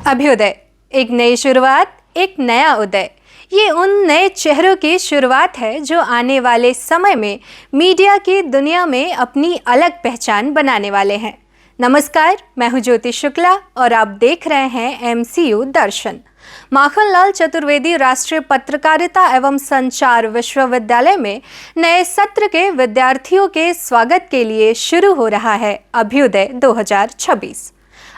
अभ्युदय, एक नई शुरुआत, एक नया उदय। ये उन नए चेहरों की शुरुआत है जो आने वाले समय में मीडिया की दुनिया में अपनी अलग पहचान बनाने वाले हैं। नमस्कार, मैं हूं ज्योति शुक्ला और आप देख रहे हैं MCU दर्शन। माखनलाल चतुर्वेदी राष्ट्रीय पत्रकारिता एवं संचार विश्वविद्यालय में नए सत्र के विद्यार्थियों के स्वागत के लिए शुरू हो रहा है अभ्युदय 2026।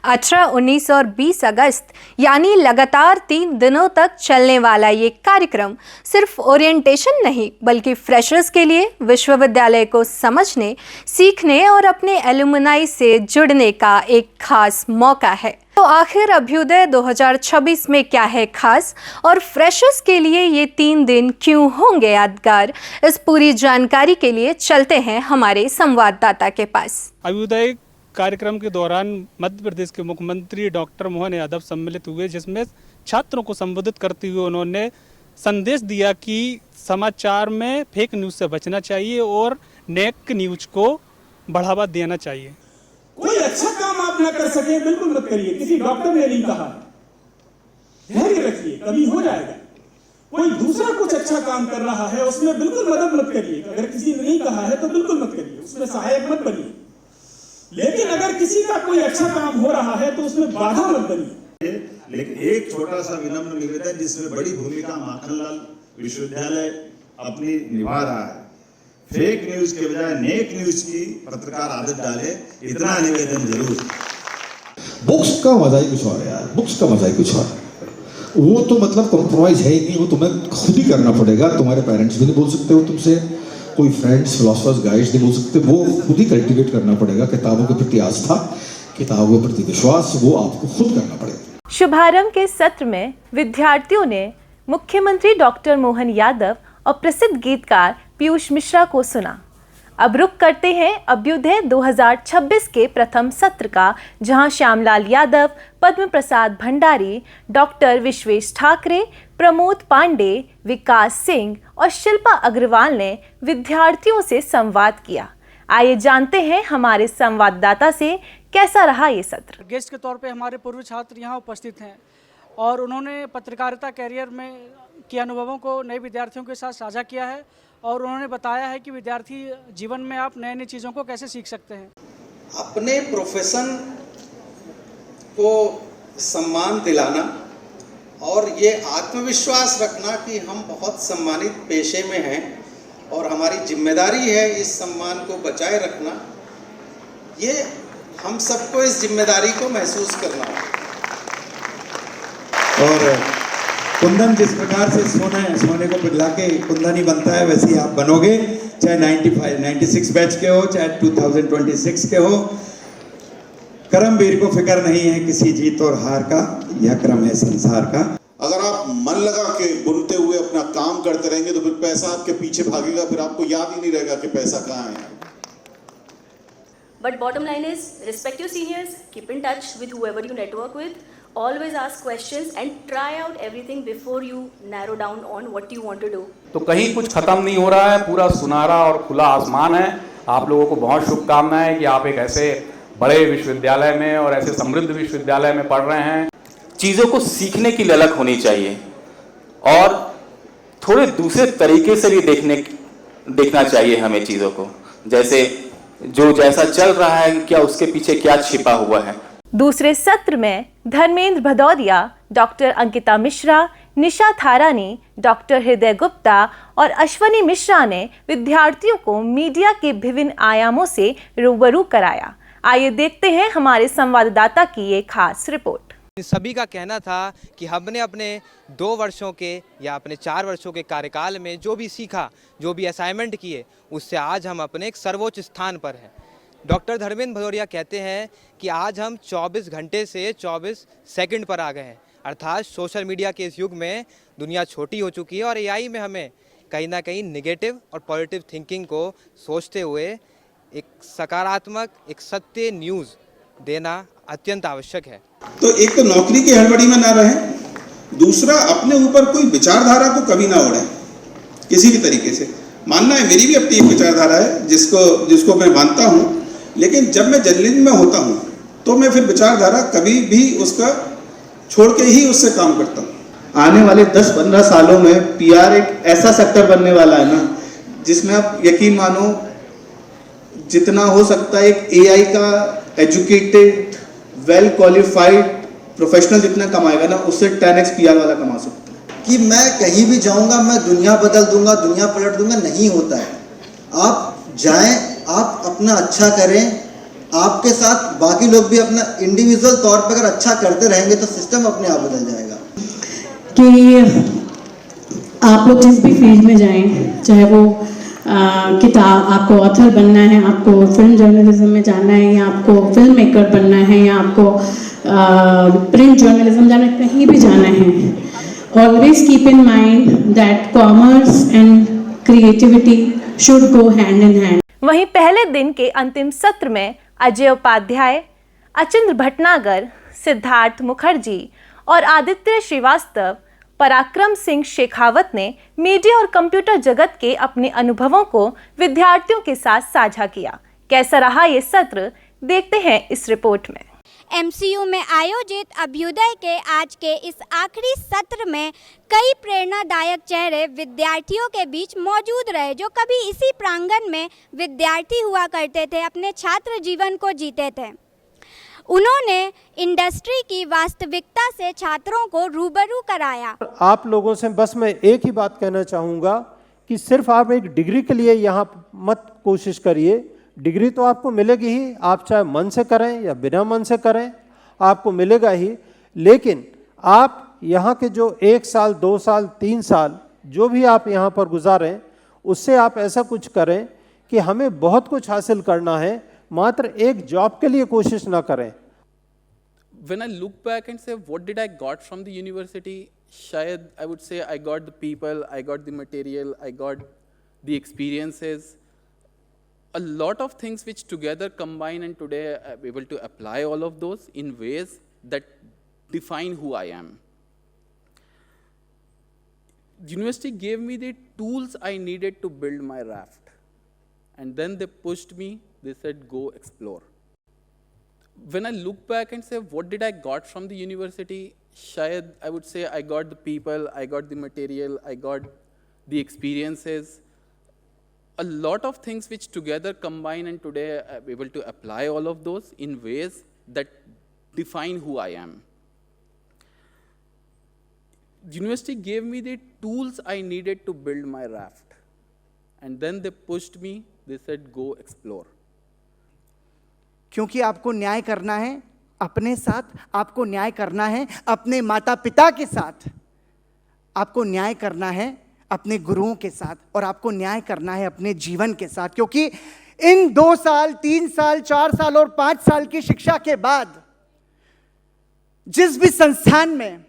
18, 19 और 20 अगस्त यानी लगातार 3 दिनों तक चलने वाला ये कार्यक्रम सिर्फ ओरिएंटेशन नहीं बल्कि फ्रेशर्स के लिए विश्वविद्यालय को समझने, सीखने और अपने एलुमनाई से जुड़ने का एक खास मौका है। तो आखिर अभ्युदय 2026 में क्या है खास और फ्रेशर्स के लिए ये 3 दिन क्यों होंगे यादगार, इस पूरी जानकारी के लिए चलते हैं हमारे संवाददाता के पास। अभ्युदय कार्यक्रम के दौरान मध्य प्रदेश के मुख्यमंत्री डॉक्टर मोहन यादव सम्मिलित हुए, जिसमें छात्रों को संबोधित करते हुए उन्होंने संदेश दिया कि समाचार में फेक न्यूज़ से बचना चाहिए और नेक न्यूज़ को बढ़ावा देना चाहिए। कोई अच्छा काम आप ना कर सके बिल्कुल मत करिए, किसी डॉक्टर ने नहीं कहा, धैर्य रखिए, कभी हो जाएगा। कोई दूसरा कुछ अच्छा काम कर रहा है उसमें बिल्कुल मदद मत करिए, अगर किसी ने नहीं कहा है तो बिल्कुल मत करिए, उसमें सहायक मत बनिए। लेकिन अगर किसी का कोई अच्छा काम हो रहा है तो उसमें बाधा मत बनिए। लेकिन एक छोटा सा विनम्र निवेदन जिसमें बड़ी भूमिका माखनलाल विश्वविद्यालय अपनी निभा रहा है, फेक न्यूज के बजाय नेक न्यूज की पत्रकार आदत डाले, इतना निवेदन जरूर। बुक्स का मजा ही कुछ और है यार, बुक्स का मजा ही कुछ और है। वो तो मतलब कॉम्प्रोमाइज है ही नहीं, वो तुम्हें खुद ही करना पड़ेगा। तुम्हारे पेरेंट्स भी नहीं बोल सकते हो तुमसे, कोई फ्रेंड्स फिलोसफर्स गाइड्स नहीं बोल सकते, वो खुद ही कल्टीवेट करना पड़ेगा। किताबों के प्रति आस्था, किताबों के प्रति विश्वास, वो आपको खुद करना पड़ेगा। शुभारंभ के सत्र में विद्यार्थियों ने मुख्यमंत्री डॉक्टर मोहन यादव और प्रसिद्ध गीतकार पीयूष मिश्रा को सुना। अब रुख करते हैं अभ्युदय 2026 के प्रथम सत्र का, जहां श्यामलाल यादव, पद्म प्रसाद भंडारी, डॉक्टर विश्वेश ठाकरे, प्रमोद पांडे, विकास सिंह और शिल्पा अग्रवाल ने विद्यार्थियों से संवाद किया। आइए जानते हैं हमारे संवाददाता से कैसा रहा ये सत्र। गेस्ट के तौर पे हमारे पूर्व छात्र यहाँ उपस्थित हैं और उन्होंने पत्रकारिता कैरियर में के अनुभवों को नए विद्यार्थियों के साथ साझा किया है और उन्होंने बताया है कि विद्यार्थी जीवन में आप नई नई चीज़ों को कैसे सीख सकते हैं। अपने प्रोफेशन को सम्मान दिलाना और ये आत्मविश्वास रखना कि हम बहुत सम्मानित पेशे में हैं और हमारी जिम्मेदारी है इस सम्मान को बचाए रखना, ये हम सबको इस जिम्मेदारी को महसूस करना है। और कुंदन जिस प्रकार से सोने को पिघला के कुंदन ही बनता है, वैसे ही आप बनोगे, चाहे 95, 96 बैच के हो, चाहे 2026 के हो। कर्मवीर को फिक्र नहीं है किसी जीत और हार का, यह क्रम है संसार का। अगर आप मन लगा के बुनते हुए अपना काम करते रहेंगे तो फिर पैसा आपके पीछे भागेगा, फिर आपको याद ही नहीं रहेगा कि पैसा कहाँ है। But bottom line is, respect your seniors, keep in touch with whoever you network with, always ask questions and try out everything before you narrow down on what you want to do. तो कहीं कुछ खत्म नहीं हो रहा है, पूरा सुनहरा और खुला आसमान है। आप लोगों को बहुत शुभकामनाएं कि आप एक ऐसे बड़े विश्वविद्यालय में और ऐसे समृद्ध विश्वविद्यालय में पढ़ रहे हैं। चीज़ों को सीखने की ललक होनी चाहिए और थोड़े दूसरे तरीके से भी देखना चाहिए हमें चीज़ों को, जैसे जो जैसा चल रहा है क्या उसके पीछे क्या छिपा हुआ है। दूसरे सत्र में धर्मेंद्र भदौरिया, डॉक्टर अंकिता मिश्रा, निशा थारानी, डॉक्टर हृदय गुप्ता और अश्वनी मिश्रा ने विद्यार्थियों को मीडिया के विभिन्न आयामों से रूबरू कराया। आइए देखते हैं हमारे संवाददाता की ये खास रिपोर्ट। सभी का कहना था कि हमने अपने 2 वर्षों के या अपने 4 वर्षों के कार्यकाल में जो भी सीखा, जो भी असाइनमेंट किए, उससे आज हम अपने एक सर्वोच्च स्थान पर हैं। डॉक्टर धर्मेंद्र भदौरिया कहते हैं कि आज हम 24 घंटे से 24 सेकंड पर आ गए हैं, अर्थात सोशल मीडिया के इस युग में दुनिया छोटी हो चुकी है और एआई में हमें कहीं ना कहीं नेगेटिव और पॉजिटिव थिंकिंग को सोचते हुए एक सकारात्मक, एक सत्य न्यूज़ देना अत्यंत आवश्यक है। तो एक तो नौकरी की हड़बड़ी में ना रहें, दूसरा अपने ऊपर कोई विचारधारा को कभी ना ओढ़ें किसी भी तरीके से। मानना है, मेरी भी अपनी एक विचारधारा है जिसको मैं मानता हूँ, लेकिन जब मैं जर्नलिज्म में होता हूँ तो मैं फिर विचारधारा कभी भी उसका छोड़ के ही उससे काम करता हूँ। आने वाले 10-15 सालों में पीआर एक ऐसा सेक्टर बनने वाला है ना, जिसमें आप यकीन मानो जितना हो सकता है एक एआई का एजुकेटेड वेल क्वालिफाइड प्रोफेशनल जितना कमाएगा ना, उससे 10x पीआर वाला कमा सकता है। कि मैं कहीं भी जाऊंगा मैं दुनिया बदल दूंगा, दुनिया पलट दूंगा, नहीं होता है। आप जाएं, आप अपना अच्छा करें, आपके साथ बाकी लोग भी अपना इंडिविजुअल तौर पर अगर अच्छा करते रहेंगे तो सिस्टम अपने आप बदल जाएगा। कि आप लोग जिस भी फील्ड में जाएं, चाहे वो किताब, आपको ऑथर बनना है, आपको फिल्म जर्नलिज्म में जाना है, या आपको फिल्म मेकर बनना है, या आपको प्रिंट जर्नलिज्म जाना है, कहीं भी जाना है, always keep in mind that commerce and creativity should go hand in hand. वहीं पहले दिन के अंतिम सत्र में अजय उपाध्याय, अचिंद्र भटनागर, सिद्धार्थ मुखर्जी और आदित्य श्रीवास्तव, पराक्रम सिंह शेखावत ने मीडिया और कंप्यूटर जगत के अपने अनुभवों को विद्यार्थियों के साथ साझा किया। कैसा रहा ये सत्र, देखते हैं इस रिपोर्ट में। एमसीयू में आयोजित अभ्युदय के आज के इस आखिरी सत्र में कई प्रेरणादायक चेहरे विद्यार्थियों के बीच मौजूद रहे, जो कभी इसी प्रांगण में विद्यार्थी हुआ करते थे, अपने छात्र जीवन को जीते थे। उन्होंने इंडस्ट्री की वास्तविकता से छात्रों को रूबरू कराया। आप लोगों से बस मैं एक ही बात कहना चाहूँगा कि सिर्फ आप एक डिग्री के लिए यहाँ मत कोशिश करिए। डिग्री तो आपको मिलेगी ही, आप चाहे मन से करें या बिना मन से करें, आपको मिलेगा ही। लेकिन आप यहाँ के जो 1 साल, 2 साल, 3 साल जो भी आप यहाँ पर गुजारें, उससे आप ऐसा कुछ करें कि हमें बहुत कुछ हासिल करना है, मात्र एक जॉब के लिए कोशिश ना करें। When I look back and say what did I got from the university, शायद I would say I got the people, I got the material, I got the experiences, a lot of things which together combine, and today I'm able to apply all of those in ways that define who I am. University gave me the tools I needed to build my raft, and then they pushed me. They said, go explore. When I look back and say, what did I got from the university? Shayad, I would say I got the people, I got the material, I got the experiences, a lot of things which together combine, and today I'm able to apply all of those in ways that define who I am. University gave me the tools I needed to build my raft, and then they pushed me. They said, go explore. क्योंकि आपको न्याय करना है अपने साथ, आपको न्याय करना है अपने माता पिता के साथ, आपको न्याय करना है अपने गुरुओं के साथ, और आपको न्याय करना है अपने जीवन के साथ। क्योंकि इन 2 साल, 3 साल, 4 साल और 5 साल की शिक्षा के बाद जिस भी संस्थान में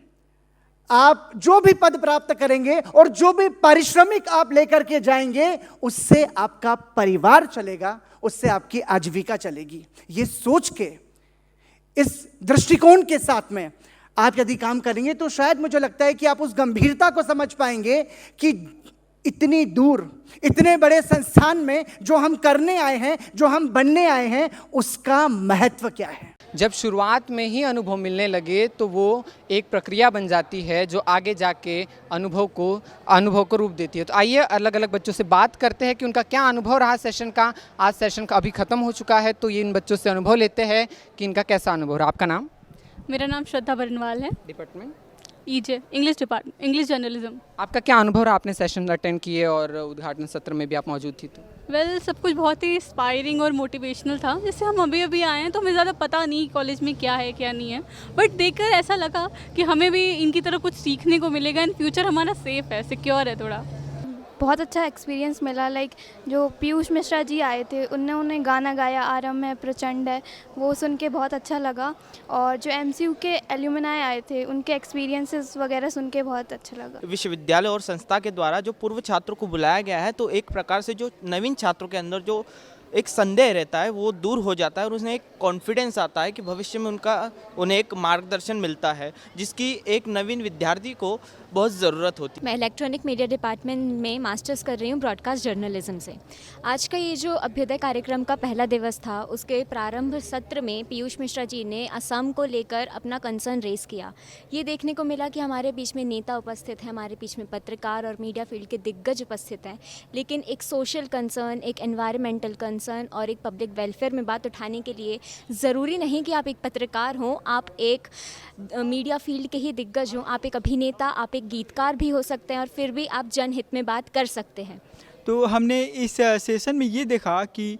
आप जो भी पद प्राप्त करेंगे और जो भी पारिश्रमिक आप लेकर के जाएंगे, उससे आपका परिवार चलेगा, उससे आपकी आजीविका चलेगी। ये सोच के, इस दृष्टिकोण के साथ में आप यदि काम करेंगे तो शायद मुझे लगता है कि आप उस गंभीरता को समझ पाएंगे कि इतनी दूर, इतने बड़े संस्थान में जो हम करने आए हैं, जो हम बनने आए हैं, उसका महत्व क्या है। जब शुरुआत में ही अनुभव मिलने लगे तो वो एक प्रक्रिया बन जाती है जो आगे जाके अनुभव को रूप देती है। तो आइए अलग अलग बच्चों से बात करते हैं कि उनका क्या अनुभव रहा सेशन का। आज सेशन का अभी ख़त्म हो चुका है, तो ये इन बच्चों से अनुभव लेते हैं कि इनका कैसा अनुभव रहा। आपका नाम? मेरा नाम श्रद्धा बरनवाल है। Department? EJ, English department, English journalism. आपका क्या अनुभव रहा? आपने सेशन अटेंड किए और उद्घाटन सत्र में भी आप मौजूद थी। तो सब कुछ बहुत ही इंस्पायरिंग और मोटिवेशनल था। जैसे हम अभी आए हैं तो हमें ज़्यादा पता नहीं कॉलेज में क्या है क्या नहीं है, बट देखकर ऐसा लगा कि हमें भी इनकी तरह कुछ सीखने को मिलेगा। इन फ्यूचर हमारा सेफ है, सिक्योर है। थोड़ा बहुत अच्छा एक्सपीरियंस मिला। जो पीयूष मिश्रा जी आए थे, उन्होंने गाना गाया आरम है प्रचंड है, वो सुन के बहुत अच्छा लगा। और जो एमसीयू के एल्यूमिनाई आए थे, उनके एक्सपीरियंसेस वगैरह सुन के बहुत अच्छा लगा। विश्वविद्यालय और संस्था के द्वारा जो पूर्व छात्रों को बुलाया गया है, तो एक प्रकार से जो नवीन छात्रों के अंदर जो एक संदेह रहता है वो दूर हो जाता है और उन्हें एक कॉन्फिडेंस आता है कि भविष्य में उन्हें एक मार्गदर्शन मिलता है जिसकी एक नवीन विद्यार्थी को बहुत ज़रूरत होती है। मैं इलेक्ट्रॉनिक मीडिया डिपार्टमेंट में मास्टर्स कर रही हूँ ब्रॉडकास्ट जर्नलिज्म से। आज का ये जो अभ्युदय कार्यक्रम का पहला दिवस था, उसके प्रारंभ सत्र में पीयूष मिश्रा जी ने असम को लेकर अपना कंसर्न रेस किया। ये देखने को मिला कि हमारे बीच में नेता उपस्थित हैं, हमारे बीच में पत्रकार और मीडिया फील्ड के दिग्गज उपस्थित हैं, लेकिन एक सोशल कंसर्न, एक एनवायरमेंटल कंसर्न और एक पब्लिक वेलफेयर में बात उठाने के लिए ज़रूरी नहीं कि आप एक पत्रकार हों, आप एक मीडिया फील्ड के ही दिग्गज हों, आप एक अभिनेता, आप एक गीतकार भी हो सकते हैं और फिर भी आप जनहित में बात कर सकते हैं। तो हमने इस सेशन में ये देखा कि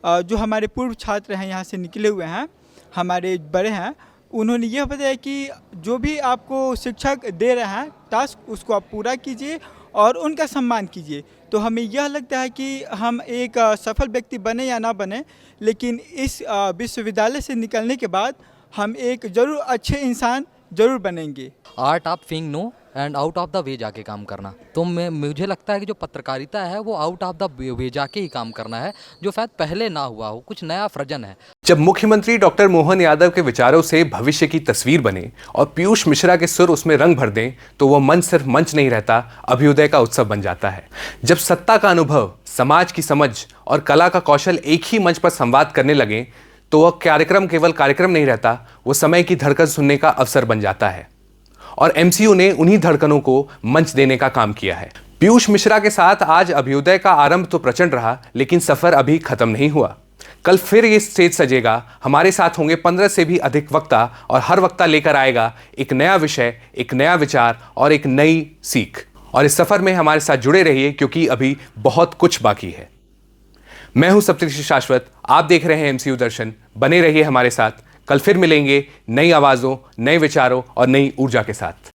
जो हमारे पूर्व छात्र हैं, यहाँ से निकले हुए हैं, हमारे बड़े हैं, उन्होंने यह बताया कि जो भी आपको शिक्षक दे रहे हैं टास्क, उसको आप पूरा कीजिए और उनका सम्मान कीजिए। तो हमें यह लगता है कि हम एक सफल व्यक्ति बने या ना बने, लेकिन इस विश्वविद्यालय से निकलने के बाद हम एक ज़रूर अच्छे इंसान ज़रूर बनेंगे। Art of saying no and out of the way जाके काम करना। तो मुझे लगता है कि जो पत्रकारिता है वो आउट ऑफ द वे जाके ही काम करना है, जो शायद पहले ना हुआ हो, कुछ नया सृजन है। जब मुख्यमंत्री डॉक्टर मोहन यादव के विचारों से भविष्य की तस्वीर बने और पीयूष मिश्रा के सुर उसमें रंग भर दें, तो वह मंच सिर्फ मंच नहीं रहता, अभ्युदय का उत्सव बन जाता है। जब सत्ता का अनुभव, समाज की समझ और कला का कौशल एक ही मंच पर संवाद करने लगे, तो वह कार्यक्रम केवल कार्यक्रम नहीं रहता, वो समय की धड़कन सुनने का अवसर बन जाता है। और एमसीयू ने उन्हीं धड़कनों को मंच देने का काम किया है। पीयूष मिश्रा के साथ आज अभ्युदय का आरंभ तो प्रचंड रहा, लेकिन सफर अभी खत्म नहीं हुआ। कल फिर ये स्टेज सजेगा, हमारे साथ होंगे 15 से भी अधिक वक्ता और हर वक्ता लेकर आएगा एक नया विषय, एक नया विचार और एक नई सीख। और इस सफर में हमारे साथ जुड़े रहिए, क्योंकि अभी बहुत कुछ बाकी है। मैं हूं सप्तऋषि शाश्वत, आप देख रहे हैं एमसीयू दर्शन। बने रहिए हमारे साथ, कल फिर मिलेंगे नई आवाजों, नए विचारों और नई ऊर्जा के साथ।